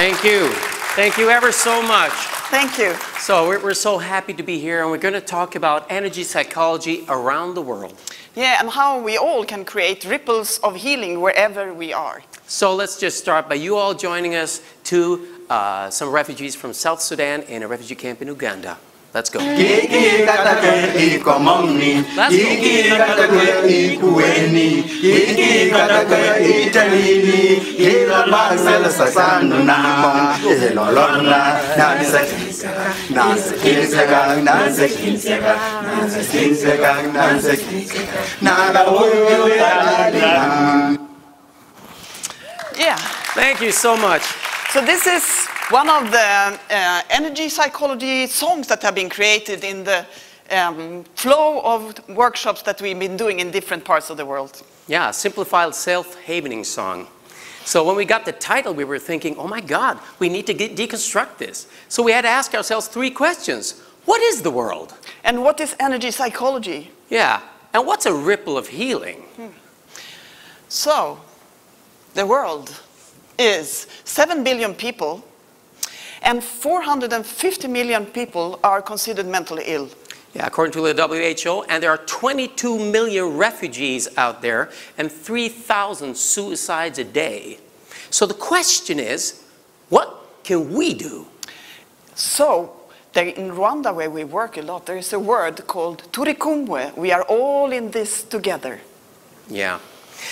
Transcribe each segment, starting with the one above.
Thank you. Thank you ever so much. Thank you. So we're so happy to be here, and we're going to talk about energy psychology around the world. Yeah, and how we all can create ripples of healing wherever we are. So let's just start by you all joining us to some refugees from South Sudan in a refugee camp in Uganda. Let's go. Let's go. Yeah. Thank you so much. So this is one of the energy psychology songs that have been created in the flow of workshops that we've been doing in different parts of the world. Yeah, a simplified self-havening song. So when we got the title, we were thinking, oh my God, we need to deconstruct this. So we had to ask ourselves 3 questions. What is the world? And what is energy psychology? Yeah, and what's a ripple of healing? So, the world is 7 billion people, and 450 million people are considered mentally ill. Yeah, according to the WHO, and there are 22 million refugees out there and 3,000 suicides a day. So the question is, what can we do? So, in Rwanda, where we work a lot, there is a word called turikumwe. We are all in this together. Yeah.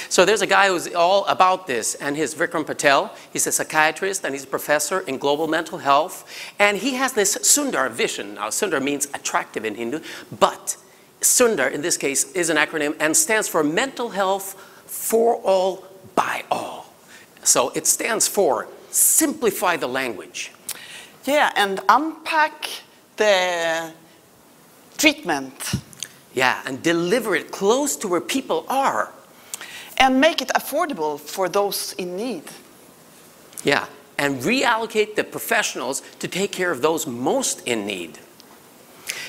So there's a guy who's all about this, and his Vikram Patel. He's a psychiatrist and he's a professor in global mental health. And he has this Sundar vision. Now, Sundar means attractive in Hindu, but Sundar, in this case, is an acronym and stands for Mental Health for All, by All. So it stands for simplify the language. Yeah, and unpack the treatment. Yeah, and deliver it close to where people are. And make it affordable for those in need. Yeah, and reallocate the professionals to take care of those most in need.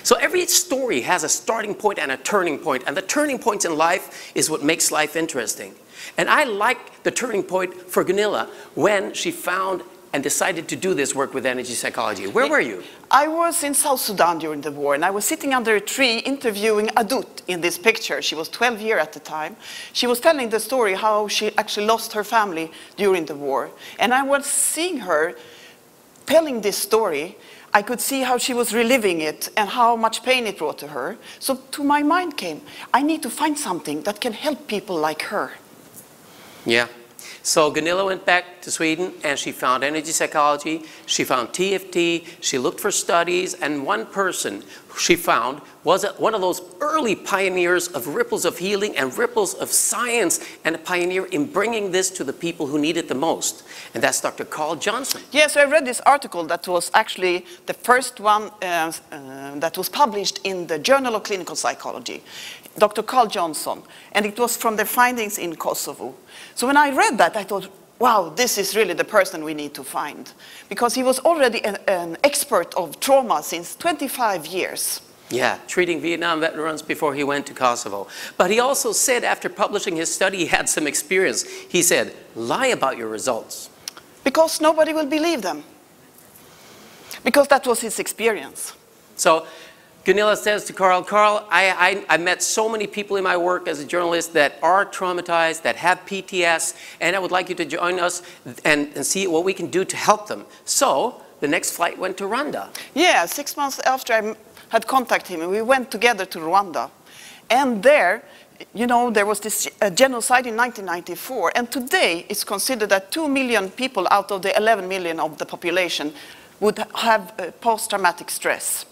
So every story has a starting point and a turning point, and the turning points in life is what makes life interesting. And I like the turning point for Gunilla when she found and decided to do this work with energy psychology. Where were you? I was in South Sudan during the war, and I was sitting under a tree interviewing Adut in this picture. She was 12 years at the time. She was telling the story how she actually lost her family during the war. And I was seeing her telling this story. I could see how she was reliving it and how much pain it brought to her. So to my mind came, I need to find something that can help people like her. Yeah. So Gunilla went back to Sweden and she found energy psychology, she found TFT, she looked for studies, and one person she found was one of those early pioneers of ripples of healing and ripples of science, and a pioneer in bringing this to the people who need it the most. And that's Dr. Carl Johnson. Yes, I read this article that was actually the first one that was published in the Journal of Clinical Psychology. Dr. Carl Johnson, and it was from the findings in Kosovo. So when I read that, I thought, wow, this is really the person we need to find. Because he was already an expert of trauma since 25 years. Yeah, treating Vietnam veterans before he went to Kosovo. But he also said after publishing his study, he had some experience. He said, lie about your results. Because nobody will believe them. Because that was his experience. So Gunilla says to Carl, I met so many people in my work as a journalist that are traumatized, that have PTS, and I would like you to join us and see what we can do to help them. So the next flight went to Rwanda. Yeah, 6 months after I had contacted him, we went together to Rwanda. And there, you know, there was this genocide in 1994, and today it's considered that 2 million people out of the 11 million of the population would have post-traumatic stress.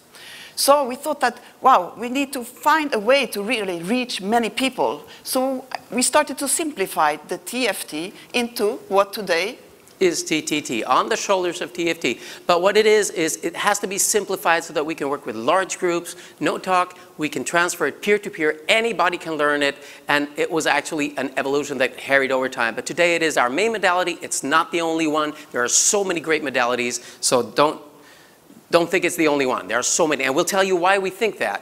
So we thought that, wow, we need to find a way to really reach many people. So we started to simplify the TFT into what today is TTT, on the shoulders of TFT. But what it is it has to be simplified so that we can work with large groups, no talk, we can transfer it peer-to-peer, anybody can learn it, and it was actually an evolution that carried over time. But today it is our main modality, it's not the only one, there are so many great modalities, so don't think it's the only one. There are so many, and we'll tell you why we think that.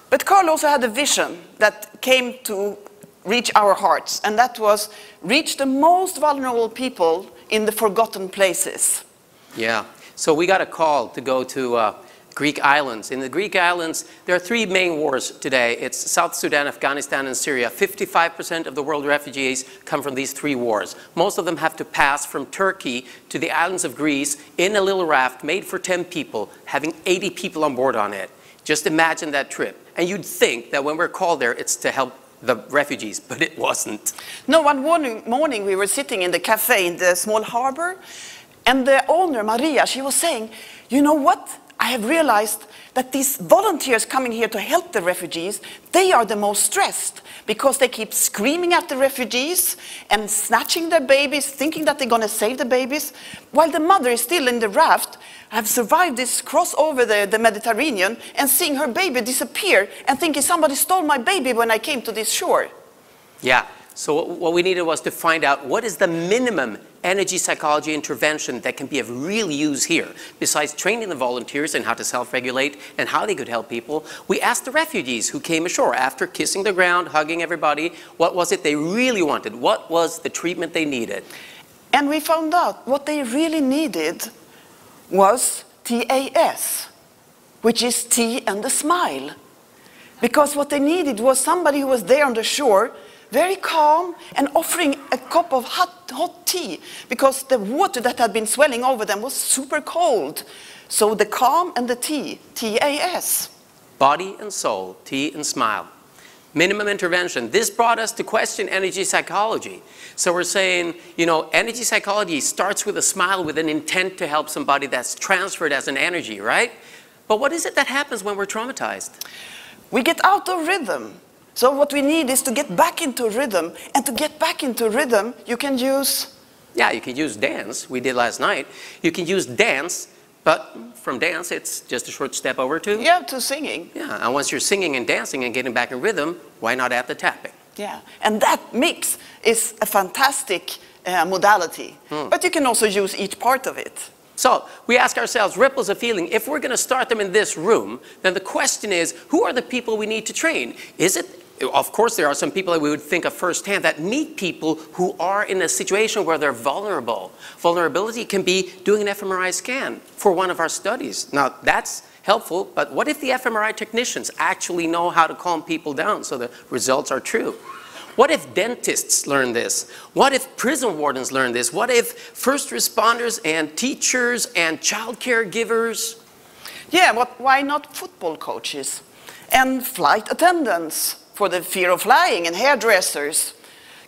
But Carl also had a vision that came to reach our hearts, and that was reach the most vulnerable people in the forgotten places. Yeah, so we got a call to go to Greek islands. In the Greek islands, there are three main wars today. It's South Sudan, Afghanistan, and Syria. 55% of the world refugees come from these three wars. Most of them have to pass from Turkey to the islands of Greece in a little raft made for 10 people, having 80 people on board on it. Just imagine that trip. And you'd think that when we're called there, it's to help the refugees, but it wasn't. No, one morning we were sitting in the cafe in the small harbor, and the owner, Maria, she was saying, you know what? I have realized that these volunteers coming here to help the refugees, they are the most stressed because they keep screaming at the refugees and snatching their babies, thinking that they're going to save the babies, while the mother is still in the raft, have survived this cross over the Mediterranean and seeing her baby disappear and thinking somebody stole my baby when I came to this shore. Yeah, so what we needed was to find out what is the minimum energy psychology intervention that can be of real use here. Besides training the volunteers in how to self-regulate and how they could help people, we asked the refugees who came ashore after kissing the ground, hugging everybody, what was it they really wanted? What was the treatment they needed? And we found out what they really needed was TAS, which is tea and a smile. Because what they needed was somebody who was there on the shore, very calm, and offering a cup of hot tea, because the water that had been swelling over them was super cold. So the calm and the tea, TAS. Body and soul, tea and smile. Minimum intervention. This brought us to question energy psychology. So we're saying, you know, energy psychology starts with a smile with an intent to help somebody that's transferred as an energy, right? But what is it that happens when we're traumatized? We get out of rhythm. So what we need is to get back into rhythm. And to get back into rhythm, you can use... Yeah, you can use dance. We did last night. You can use dance, but from dance, it's just a short step over to... Yeah, to singing. Yeah, and once you're singing and dancing and getting back in rhythm, why not add the tapping? Yeah, and that mix is a fantastic modality. But you can also use each part of it. So we ask ourselves, ripples of feeling, if we're going to start them in this room, then the question is, who are the people we need to train? Is it... Of course, there are some people that we would think of firsthand that meet people who are in a situation where they're vulnerable. Vulnerability can be doing an fMRI scan for one of our studies. Now, that's helpful, but what if the fMRI technicians actually know how to calm people down so the results are true? What if dentists learn this? What if prison wardens learn this? What if first responders and teachers and child caregivers? Yeah, but why not football coaches and flight attendants? For the fear of flying, and hairdressers,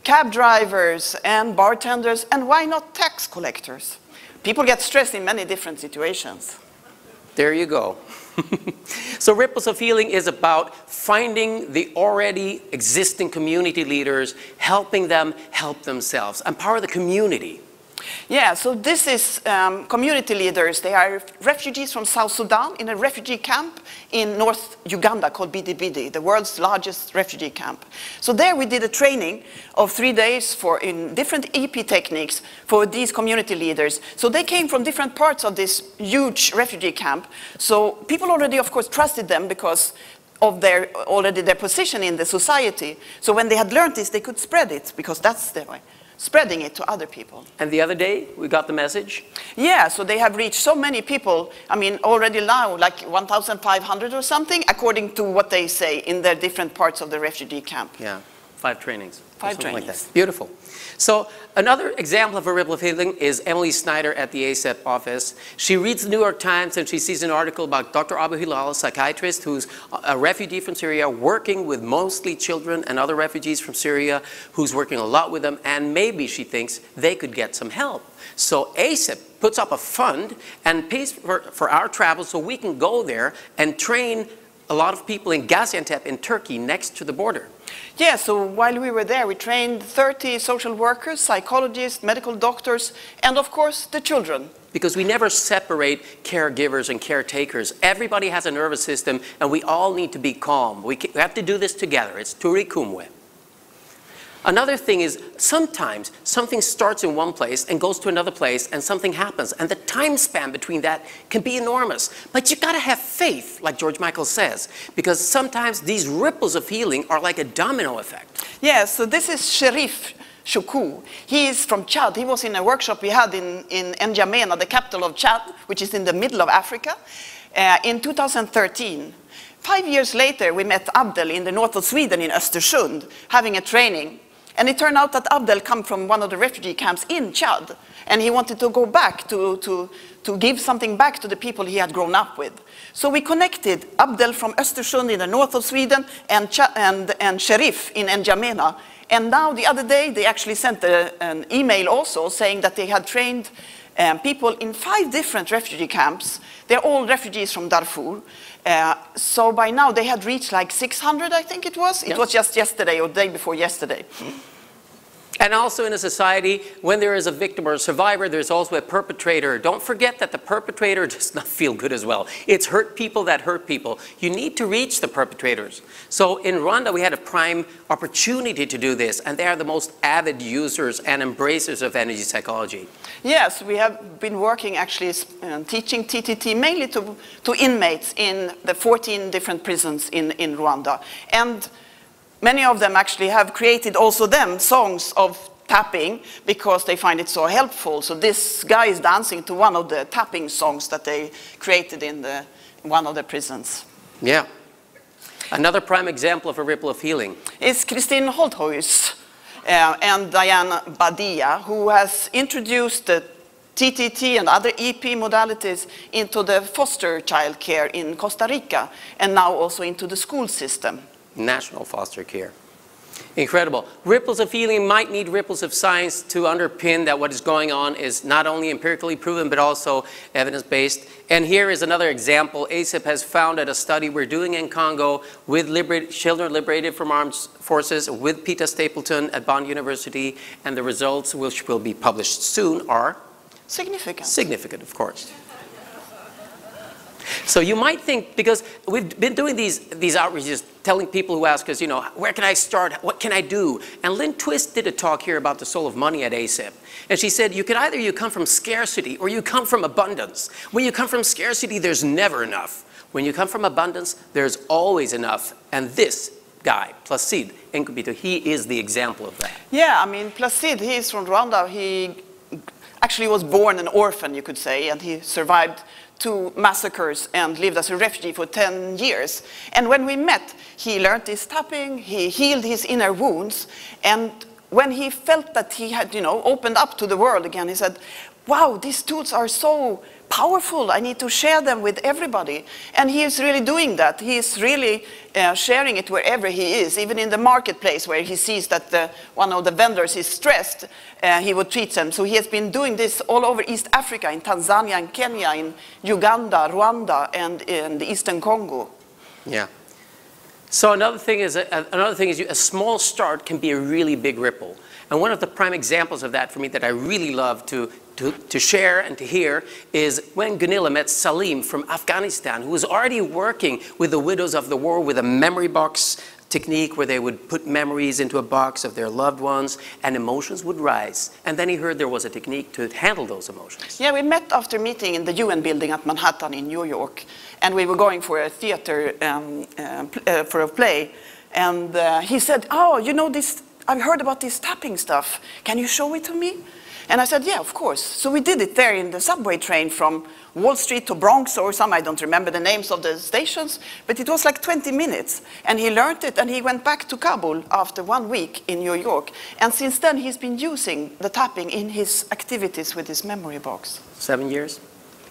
cab drivers, and bartenders, and why not tax collectors? People get stressed in many different situations. There you go. So Ripples of Healing is about finding the already existing community leaders, helping them help themselves, empower the community. Yeah, so this is community leaders. They are refugees from South Sudan in a refugee camp in North Uganda called Bidi, the world's largest refugee camp. So there we did a training of 3 days in different EP techniques for these community leaders. So they came from different parts of this huge refugee camp. So people already, of course, trusted them because of their position in the society. So when they had learned this, they could spread it because that's the way. Spreading it to other people. And the other day, we got the message? Yeah, so they have reached so many people, I mean, already now, like 1,500 or something, according to what they say in their different parts of the refugee camp. Yeah, 5 trainings. 5 trainings. Like that. Beautiful. So another example of a ripple of healing is Emily Snyder at the ACEP office. She reads the New York Times and she sees an article about Dr. Abu Hilal, a psychiatrist who's a refugee from Syria, working with mostly children and other refugees from Syria, who's working a lot with them, and maybe she thinks they could get some help. So ACEP puts up a fund and pays for our travel so we can go there and train a lot of people in Gaziantep in Turkey next to the border. Yeah, so while we were there, we trained 30 social workers, psychologists, medical doctors, and of course, the children. Because we never separate caregivers and caretakers. Everybody has a nervous system, and we all need to be calm. We have to do this together. It's turi kumwe. Another thing is sometimes something starts in one place and goes to another place and something happens. And the time span between that can be enormous. But you gotta have faith, like George Michael says, because sometimes these ripples of healing are like a domino effect. Yeah, so this is Sherif Choukou. He is from Chad. He was in a workshop we had in N'Djamena, the capital of Chad, which is in the middle of Africa, in 2013. 5 years later, we met Abdel in the north of Sweden, in Östersund, having a training. And it turned out that Abdel came from one of the refugee camps in Chad, and he wanted to go back to give something back to the people he had grown up with. So we connected Abdel from Östersund in the north of Sweden and Sherif in N'Djamena. And now the other day, they actually sent an email also saying that they had trained people in 5 different refugee camps. They're all refugees from Darfur. So by now they had reached like 600, I think it was. It was just yesterday or the day before yesterday. And also in a society, when there is a victim or a survivor, there's also a perpetrator. Don't forget that the perpetrator does not feel good as well. It's hurt people that hurt people. You need to reach the perpetrators. So in Rwanda, we had a prime opportunity to do this, and they are the most avid users and embracers of energy psychology. Yes, we have been working actually teaching TTT mainly to inmates in the 14 different prisons in Rwanda. And many of them actually have created also them songs of tapping because they find it so helpful. So this guy is dancing to one of the tapping songs that they created in one of the prisons. Yeah. Another prime example of a ripple of healing is Christine Holthuis and Diane Badia, who has introduced the TTT and other EP modalities into the foster child care in Costa Rica, and now also into the school system. National foster care. Incredible. Ripples of healing might need ripples of science to underpin that what is going on is not only empirically proven, but also evidence-based. And here is another example. ACEP has found at a study we're doing in Congo with children liberated from armed forces with Peter Stapleton at Bond University, and the results, which will be published soon, are significant. Significant, of course. So you might think, because we've been doing these outreaches, telling people who ask us, you know, where can I start? What can I do? And Lynn Twist did a talk here about the soul of money at ACEP. And she said, you come from scarcity or you come from abundance. When you come from scarcity, there's never enough. When you come from abundance, there's always enough. And this guy, Placide Nkubito, he is the example of that. Yeah, I mean, Placide, he is from Rwanda. He actually was born an orphan, you could say, and he survived 2 massacres and lived as a refugee for 10 years. And when we met, he learned this tapping, he healed his inner wounds, and when he felt that he had, you know, opened up to the world again, he said, wow, these tools are so powerful, I need to share them with everybody. And he is really doing that. He is really sharing it wherever he is, even in the marketplace where he sees that one of the vendors is stressed, he would treat them. So he has been doing this all over East Africa, in Tanzania, in Kenya, in Uganda, Rwanda, and in the Eastern Congo. Yeah. So another thing is a small start can be a really big ripple. And one of the prime examples of that for me that I really love to share and to hear is when Gunilla met Salim from Afghanistan, who was already working with the widows of the war with a memory box technique where they would put memories into a box of their loved ones and emotions would rise. And then he heard there was a technique to handle those emotions. Yeah, we met after meeting in the UN building at Manhattan in New York. And we were going for a theater, for a play. And he said, oh, you know this, I've heard about this tapping stuff. Can you show it to me? And I said, yeah, of course. So we did it there in the subway train from Wall Street to Bronx or some, I don't remember the names of the stations, but it was like 20 minutes. And he learned it and he went back to Kabul after 1 week in New York. And since then he's been using the tapping in his activities with his memory box. 7 years?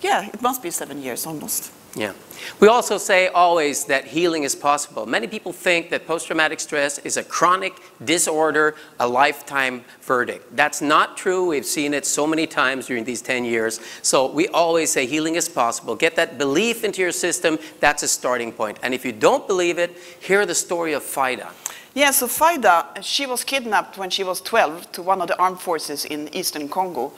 Yeah, it must be 7 years almost. Yeah. We also say always that healing is possible. Many people think that post-traumatic stress is a chronic disorder, a lifetime verdict. That's not true. We've seen it so many times during these 10 years. So we always say healing is possible. Get that belief into your system. That's a starting point. And if you don't believe it, hear the story of Faida. Yeah, so Faida, she was kidnapped when she was 12 to one of the armed forces in Eastern Congo.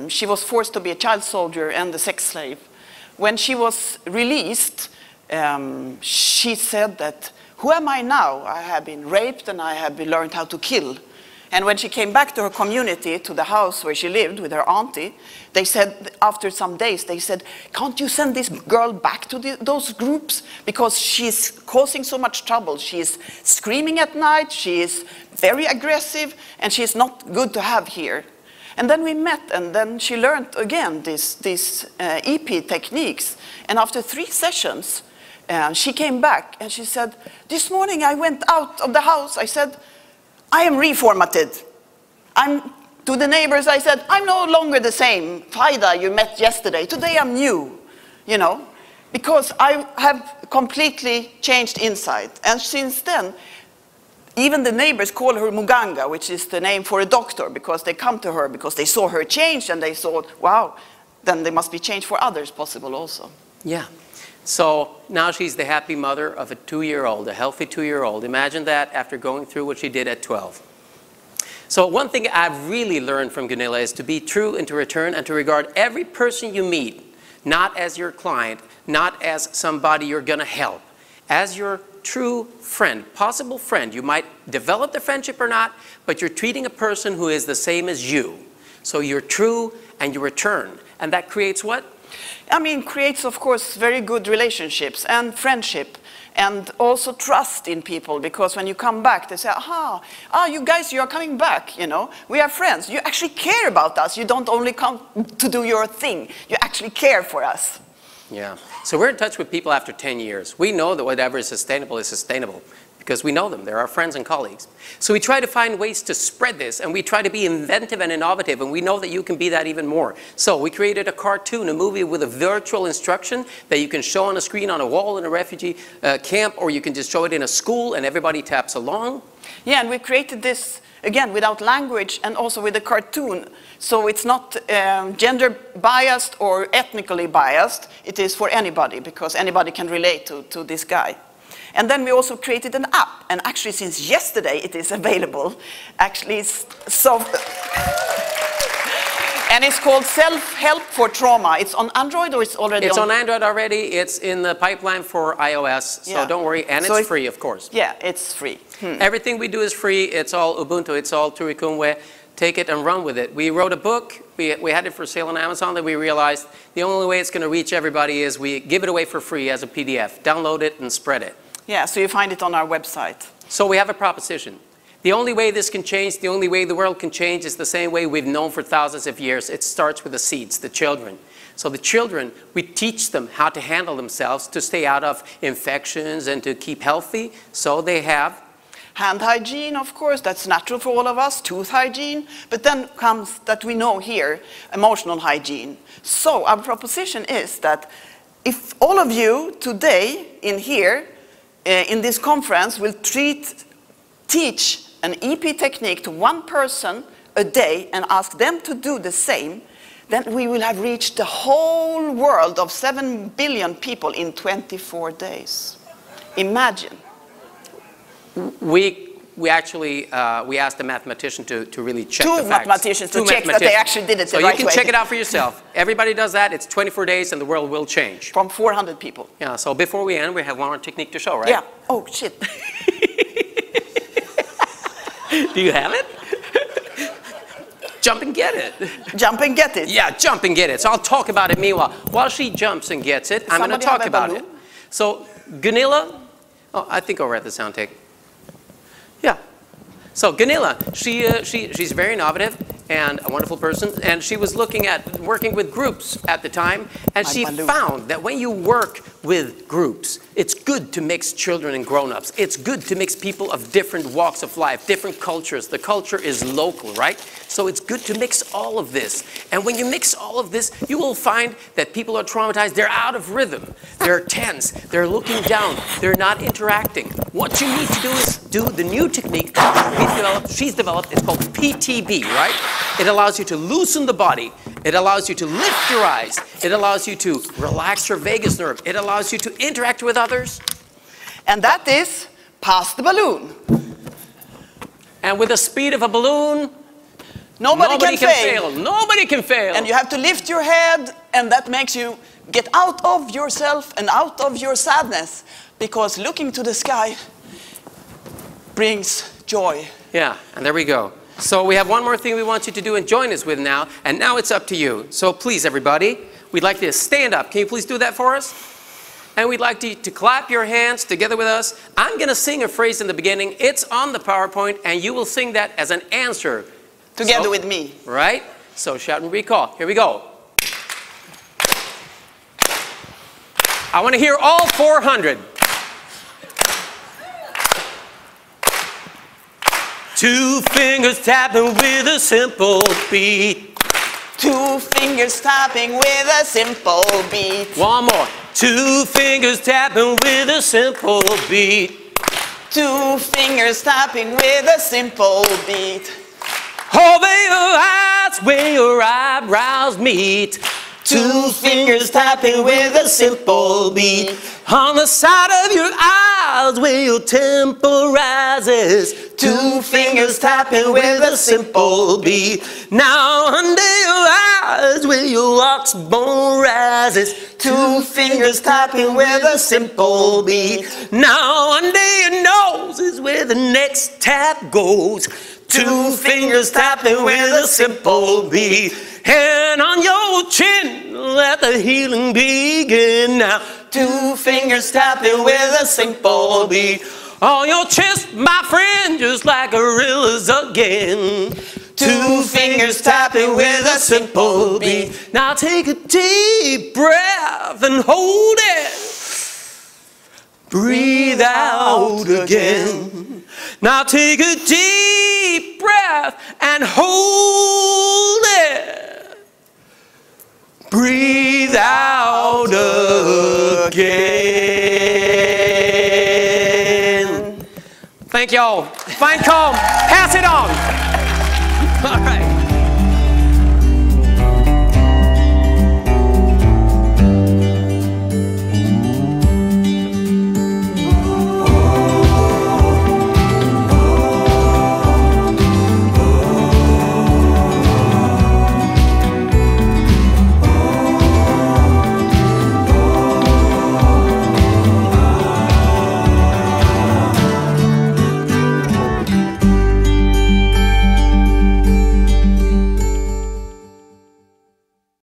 She was forced to be a child soldier and a sex slave. When she was released, she said that who am I now? I have been raped and I have learned how to kill. And when she came back to her community, to the house where she lived with her auntie, they said, after some days, they said, can't you send this girl back to those groups? Because she's causing so much trouble. She is screaming at night, she is very aggressive, and she's not good to have here. And then we met, and then she learned again these EP techniques. And after 3 sessions, she came back and she said, this morning I went out of the house, I said, I am reformatted. To the neighbors, I said, I'm no longer the same Faida you met yesterday. Today I'm new, you know, because I have completely changed inside. And since then, even the neighbors call her Muganga, which is the name for a doctor, because they come to her because they saw her change and they thought, wow, then there must be change for others possible also. Yeah. So now she's the happy mother of a 2-year-old, a healthy 2-year-old. Imagine that after going through what she did at 12. So one thing I've really learned from Gunilla is to be true and to return and to regard every person you meet, not as your client, not as somebody you're going to help, as your true friend, possible friend. You might develop the friendship or not, but you're treating a person who is the same as you. So you're true and you return. And that creates what? I mean, creates, of course, very good relationships and friendship and also trust in people, because when you come back, they say, you guys, you are coming back, you know, we are friends. You actually care about us. You don't only come to do your thing. You actually care for us. Yeah. So we're in touch with people after 10 years. We know that whatever is sustainable because we know them. They're our friends and colleagues. So we try to find ways to spread this, and we try to be inventive and innovative, and we know that you can be that even more. So we created a cartoon, a movie with a virtual instruction that you can show on a screen on a wall in a refugee camp, or you can just show it in a school and everybody taps along. Yeah, and we created this, again, without language and also with a cartoon. So it's not gender biased or ethnically biased. It is for anybody, because anybody can relate to this guy. And then we also created an app, and actually since yesterday it is available. Actually, and it's called Self-Help for Trauma. It's on Android, or it's already It's on Android already. It's in the pipeline for iOS, so don't worry. And so it's free, of course. Yeah, it's free. Everything we do is free. It's all Ubuntu. It's all Turikumwe. Take it and run with it. We wrote a book. We had it for sale on Amazon. Then we realized the only way it's going to reach everybody is we give it away for free as a PDF. Download it and spread it. Yeah, so you find it on our website. So we have a proposition. The only way this can change, the only way the world can change is the same way we've known for thousands of years. It starts with the seeds, the children. So the children, we teach them how to handle themselves, to stay out of infections and to keep healthy. So they have hand hygiene, of course, that's natural for all of us, tooth hygiene, but then comes that we know here, emotional hygiene. So our proposition is that if all of you today in here, in this conference, will teach an EP technique to one person a day and ask them to do the same, then we will have reached the whole world of 7 billion people in 24 days. Imagine. We actually we asked a mathematician to really check the facts. Two mathematicians to check that they actually did it the right way. So you can check it out for yourself. Everybody does that. It's 24 days and the world will change. From 400 people. Yeah, so before we end, we have one more technique to show, right? Yeah. Oh, shit. Do you have it? Jump and get it. Jump and get it. Yeah, jump and get it. So I'll talk about it meanwhile. While she jumps and gets it, I'm going to talk about it. So Gunilla, I think over at the sound take. Yeah. So Gunilla, she's very innovative and a wonderful person, and she was looking at working with groups at the time, and she found that when you work with groups, it's good to mix children and grown-ups. It's good to mix people of different walks of life, different cultures. The culture is local, right? So it's good to mix all of this. And when you mix all of this, you will find that people are traumatized. They're out of rhythm. They're tense. They're looking down. They're not interacting. What you need to do is do the new technique she's developed. It's called PTB, right? It allows you to loosen the body. It allows you to lift your eyes. It allows you to relax your vagus nerve. It allows you to interact with others. And that is pass the balloon. And with the speed of a balloon, nobody can fail. Nobody can fail. And you have to lift your head, and that makes you get out of yourself and out of your sadness. Because looking to the sky brings joy. Yeah, and there we go. So we have one more thing we want you to do and join us with now, and now it's up to you. So please, everybody, we'd like you to stand up. Can you please do that for us? And we'd like you to clap your hands together with us. I'm going to sing a phrase in the beginning. It's on the PowerPoint, and you will sing that as an answer. Together with me. Right? So shout and recall. Here we go. I want to hear all 400. 2 fingers tapping with a simple beat. 2 fingers tapping with a simple beat. One more. 2 fingers tapping with a simple beat. 2 fingers tapping with a simple beat. Over your eyes where your eyebrows meet. 2 fingers tapping with a simple beat. On the side of your eyes where your temple rises. 2 fingers tapping with a simple beat. Now under your eyes where your oxbone rises. 2 fingers tapping with a simple beat. Now under your nose is where the next tap goes. 2 fingers tapping with a simple beat. And on your chin, let the healing begin now. 2 fingers tapping with a simple beat. On your chest, my friend, just like gorillas again. 2 fingers tapping with a simple beat. Now take a deep breath and hold it. Breathe out again. Now take a deep breath and hold it. Breathe out again. Thank y'all. Find calm. Pass it on.